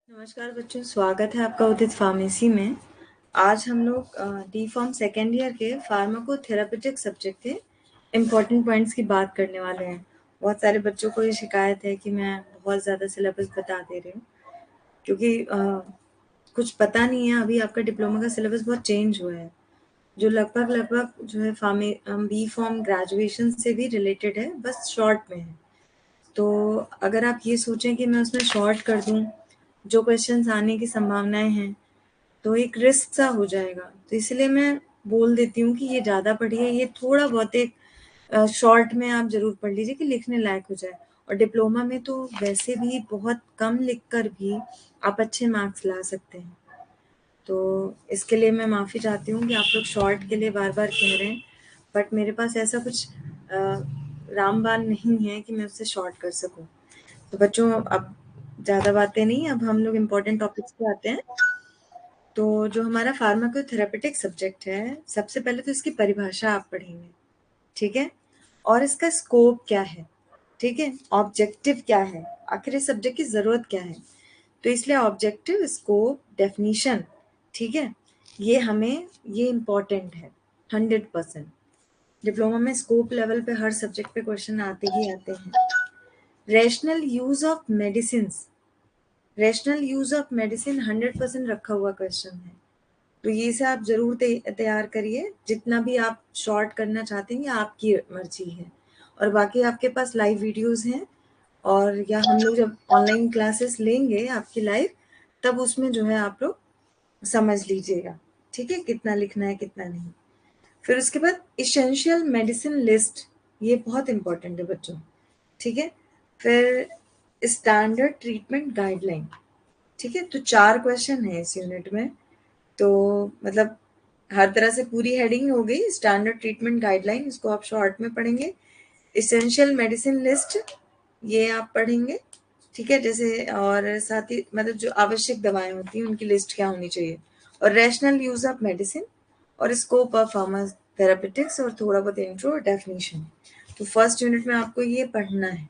नमस्कार बच्चों, स्वागत है आपका उदित फार्मेसी में। आज हम लोग डी फॉर्म सेकेंड ईयर के फार्माकोथेरापेटिक सब्जेक्ट के इम्पॉर्टेंट पॉइंट्स की बात करने वाले हैं। बहुत सारे बच्चों को ये शिकायत है कि मैं बहुत ज़्यादा सिलेबस बता दे रही हूँ, क्योंकि कुछ पता नहीं है। अभी आपका डिप्लोमा का सिलेबस बहुत चेंज हुआ है, जो लगभग जो है बी फॉर्म ग्रेजुएशन से भी रिलेटेड है, बस शॉर्ट में है। तो अगर आप ये सोचें कि मैं उसमें शॉर्ट कर दूं, जो क्वेश्चंस आने की संभावनाएं हैं, तो एक रिस्क सा हो जाएगा। तो इसलिए मैं बोल देती हूँ कि ये ज़्यादा पढ़िए, ये थोड़ा बहुत एक शॉर्ट में आप ज़रूर पढ़ लीजिए कि लिखने लायक हो जाए। और डिप्लोमा में तो वैसे भी बहुत कम लिख कर भी आप अच्छे मार्क्स ला सकते हैं। तो इसके लिए मैं माफ़ी चाहती हूँ कि आप लोग शॉर्ट के लिए बार बार कह रहे हैं, बट मेरे पास ऐसा कुछ रामबाण नहीं है कि मैं उससे शॉर्ट कर सकूँ। तो बच्चों, अब ज़्यादा बातें नहीं, अब हम लोग इम्पोर्टेंट टॉपिक्स पे आते हैं। तो जो हमारा फार्माकोथेरेपेटिक सब्जेक्ट है, सबसे पहले तो इसकी परिभाषा आप पढ़ेंगे, ठीक है? और इसका स्कोप क्या है, ठीक है? ऑब्जेक्टिव क्या है, आखिर इस सब्जेक्ट की ज़रूरत क्या है? तो इसलिए ऑब्जेक्टिव, स्कोप, डेफिनीशन, ठीक है? ये इम्पोर्टेंट है 100%। डिप्लोमा में स्कोप लेवल पे हर सब्जेक्ट पे क्वेश्चन आते ही आते हैं। Rational use of medicines, rational use of medicine 100% रखा हुआ क्वेश्चन है। तो ये से आप जरूर तैयार करिए। जितना भी आप शॉर्ट करना चाहते हैं, ये आपकी मर्जी है। और बाकी आपके पास लाइव वीडियोस हैं, और या हम लोग जब ऑनलाइन क्लासेस लेंगे आपकी लाइव, तब उसमें जो है आप लोग समझ लीजिएगा, ठीक है, कितना लिखना है कितना नहीं। फिर उसके बाद इसेंशियल मेडिसिन लिस्ट, ये बहुत इंपॉर्टेंट है बच्चों, ठीक है। फिर स्टैंडर्ड ट्रीटमेंट गाइडलाइन, ठीक है। तो 4 क्वेश्चन है इस यूनिट में। तो मतलब हर तरह से पूरी हेडिंग हो गई। स्टैंडर्ड ट्रीटमेंट गाइडलाइन, इसको आप शॉर्ट में पढ़ेंगे। इसेंशियल मेडिसिन लिस्ट, ये आप पढ़ेंगे, ठीक है। जैसे और साथ ही मतलब जो आवश्यक दवाएं होती हैं उनकी लिस्ट क्या होनी चाहिए, और रैशनल यूज ऑफ मेडिसिन, और स्कोप ऑफ फार्माथेरापेटिक्स, और थोड़ा बहुत इंट्रो और डेफिनेशन। तो फर्स्ट यूनिट में आपको ये पढ़ना है।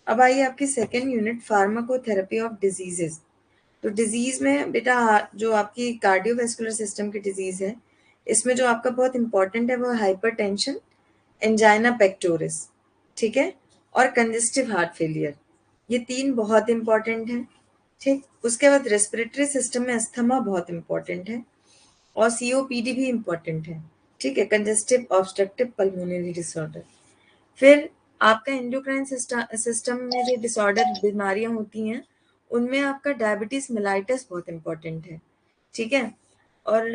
अब आइए आपकी second unit, pharmacotherapy of diseases. तो डिजीज में बेटा, जो आपकी कार्डियोवैस्कुलर सिस्टम की डिजीज है, इसमें जो आपका बहुत इंपॉर्टेंट है वो हाइपरटेंशन, एंजाइना पेक्टोरिस, ठीक है, और कंजेस्टिव हार्ट फेलियर। ये 3 बहुत इंपॉर्टेंट हैं, ठीक। उसके बाद रेस्पिरेटरी सिस्टम में अस्थमा बहुत इंपॉर्टेंट है, और सीओपीडी भी इंपॉर्टेंट है, ठीक है, कंजेस्टिव ऑब्स्ट्रक्टिव पल्मोनरी डिसऑर्डर। फिर आपका एंडोक्राइन सिस्टम में जो डिसऑर्डर बीमारियां होती हैं, उनमें आपका डायबिटीज मेलाइटस बहुत इंपॉर्टेंट है, ठीक है। और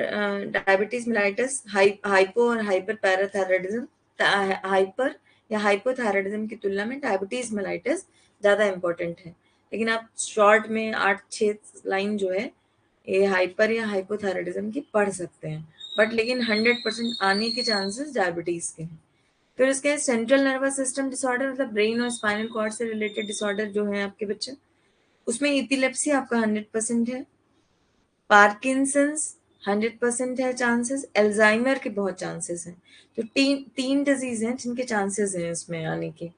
डायबिटीज मेलाइटस हाइपो और हाइपर पैराथायराइडिज्म, हाइपर या हाइपोथायराइडिज्म की तुलना में डायबिटीज मेलाइटस ज़्यादा इंपॉर्टेंट है। लेकिन आप शॉर्ट में 8-6 लाइन जो है ये हाइपर या हाइपोथायराइडिज्म की पढ़ सकते हैं, बट लेकिन 100% आने के चांसेस डायबिटीज के हैं। फिर उसके सेंट्रल नर्वस सिस्टम डिसऑर्डर, मतलब ब्रेन और स्पाइनल कॉर्ड से रिलेटेड डिसऑर्डर जो है आपके बच्चे, उसमें एपिलेप्सी आपका 100% है, पार्किंसंस 100% है चांसेस, एल्जाइमर के बहुत चांसेस हैं। तो तीन डिजीज हैं जिनके चांसेस हैं इसमें आने के।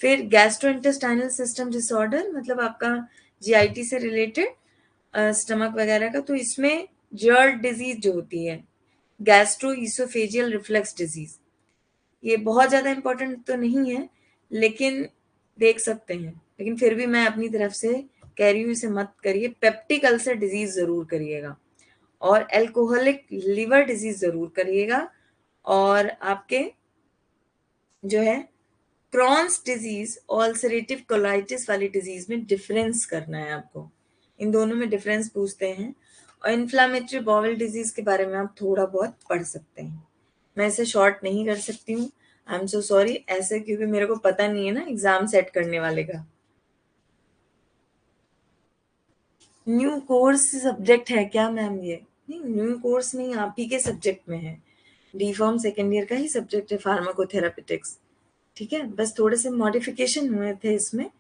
फिर गैस्ट्रोइंटेस्टाइनल सिस्टम डिसऑर्डर, मतलब आपका जीआईटी से रिलेटेड स्टमक वगैरह का, तो इसमें जर्ड डिजीज जो होती है, गैस्ट्रो ईसोफेजियल रिफ्लक्स डिजीज, ये बहुत ज़्यादा इम्पोर्टेंट तो नहीं है, लेकिन देख सकते हैं। लेकिन फिर भी मैं अपनी तरफ से कह रही हूँ, इसे मत करिए। पेप्टिक अल्सर डिजीज ज़रूर करिएगा, और एल्कोहलिक लिवर डिजीज ज़रूर करिएगा, और आपके जो है क्रॉन्स डिजीज, ऑल्सरेटिव कोलाइटिस वाली डिजीज में डिफरेंस करना है आपको। इन दोनों में डिफरेंस पूछते हैं। और इन्फ्लामेटरी बाउल डिजीज के बारे में आप थोड़ा बहुत पढ़ सकते हैं। मैं इसे शॉर्ट नहीं कर सकती हूँ, आई एम सो सॉरी, ऐसे, क्योंकि मेरे को पता नहीं है ना एग्जाम सेट करने वाले का। न्यू कोर्स सब्जेक्ट है क्या मैम? ये नहीं, न्यू कोर्स नहीं, आप ही के सब्जेक्ट में है। डी फॉर्म सेकेंड ईयर का ही सब्जेक्ट है फार्माकोथेरापेटिक्स, ठीक है। बस थोड़े से मॉडिफिकेशन हुए थे इसमें,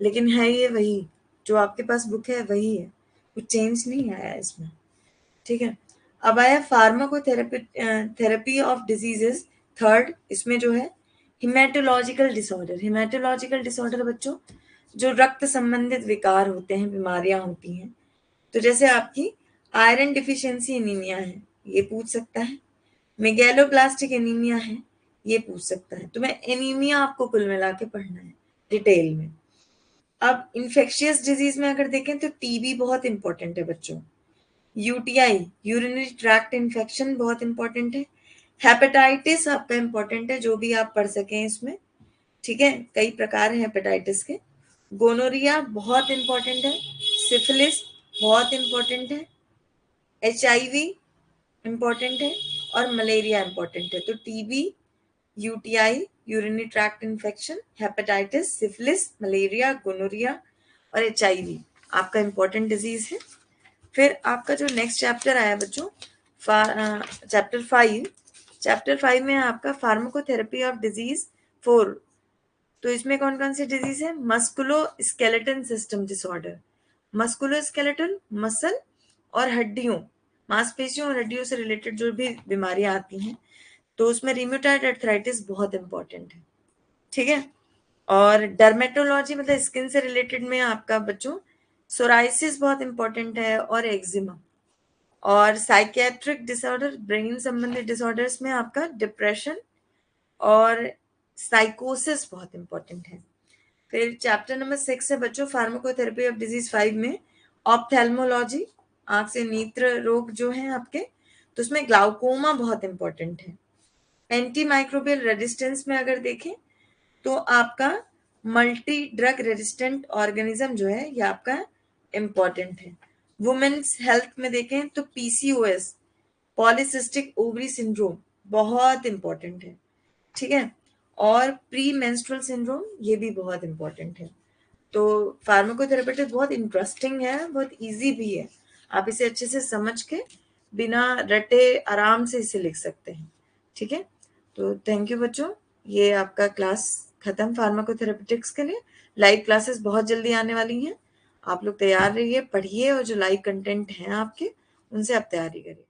लेकिन है ये वही, जो आपके पास बुक है वही है, कुछ चेंज नहीं आया इसमें, ठीक है। अब आया pharmacotherapy, therapy of diseases third. इसमें जो है हिमेटोलॉजिकल डिसऑर्डर। हिमेटोलॉजिकल डिसऑर्डर बच्चों, जो रक्त संबंधित विकार होते हैं, बीमारियां होती हैं, तो जैसे आपकी आयरन डिफिशियंसी एनीमिया है, ये पूछ सकता है। मेगैलोब्लास्टिक एनीमिया है, ये पूछ सकता है। तो मैं एनीमिया आपको कुल मिला के पढ़ना है डिटेल में। अब इन्फेक्शियस डिजीज में अगर देखें तो टीबी बहुत इंपॉर्टेंट है बच्चों। यूटीआई यूरिनरी ट्रैक्ट इन्फेक्शन बहुत इंपॉर्टेंट है। हेपेटाइटिस आपका इंपॉर्टेंट है, जो भी आप पढ़ सकें इसमें, ठीक है। कई प्रकार हैं हेपेटाइटिस के। गोनोरिया बहुत इंपॉर्टेंट है। सिफिलिस बहुत इंपॉर्टेंट है। एचआईवी इंपॉर्टेंट है और मलेरिया इंपॉर्टेंट है। तो TB, UTI urinary tract infection, hepatitis, syphilis, malaria, gonorrhoea और एचआईवी आपका इंपॉर्टेंट डिजीज है। फिर आपका जो नेक्स्ट चैप्टर आया बच्चों, चैप्टर 5 में आपका फार्माकोथेरेपी ऑफ डिजीज 4। तो इसमें कौन कौन सी डिजीज है? मस्कुलो skeleton system disorder. मस्कुलो skeleton muscle और हड्डियों, मांसपेशियों और हड्डियों से रिलेटेड जो भी बीमारियां आती हैं, तो उसमें रिम्यूटाइड अर्थराइटिस बहुत इंपॉर्टेंट है, ठीक है। और डर्मेटोलॉजी मतलब स्किन से रिलेटेड में आपका बच्चों सोराइसिस बहुत इंपॉर्टेंट है और एक्जिमा। और साइकियाट्रिक डिसऑर्डर, ब्रेन संबंधित डिसऑर्डर्स में आपका डिप्रेशन और साइकोसिस बहुत इंपॉर्टेंट है। फिर चैप्टर नंबर 6 है बच्चों फार्माकोथेरेपी ऑफ डिजीज 5 में ऑप्थेल्मोलॉजी, आंख से नेत्र रोग जो है आपके, तो उसमें ग्लाउकोमा बहुत इंपॉर्टेंट है। एंटी माइक्रोबियल रेजिस्टेंस में अगर देखें तो आपका मल्टी ड्रग रेजिस्टेंट ऑर्गेनिज्म जो है ये आपका इंपॉर्टेंट है। वुमेन्स हेल्थ में देखें तो पीसीओएस, पॉलीसिस्टिक ओवरी सिंड्रोम बहुत इंपॉर्टेंट है, ठीक है। और प्री मेंस्ट्रुअल सिंड्रोम ये भी बहुत इंपॉर्टेंट है। तो फार्माकोथेरेपेटिक बहुत इंटरेस्टिंग है, बहुत इजी भी है। आप इसे अच्छे से समझ के बिना रटे आराम से इसे लिख सकते हैं, ठीक है। तो थैंक यू बच्चों, ये आपका क्लास खत्म फार्माकोथेरेपेटिक्स के लिए। लाइव क्लासेस बहुत जल्दी आने वाली हैं, आप लोग तैयार रहिए, पढ़िए और जो लाइव कंटेंट हैं आपके उनसे आप तैयारी करिए।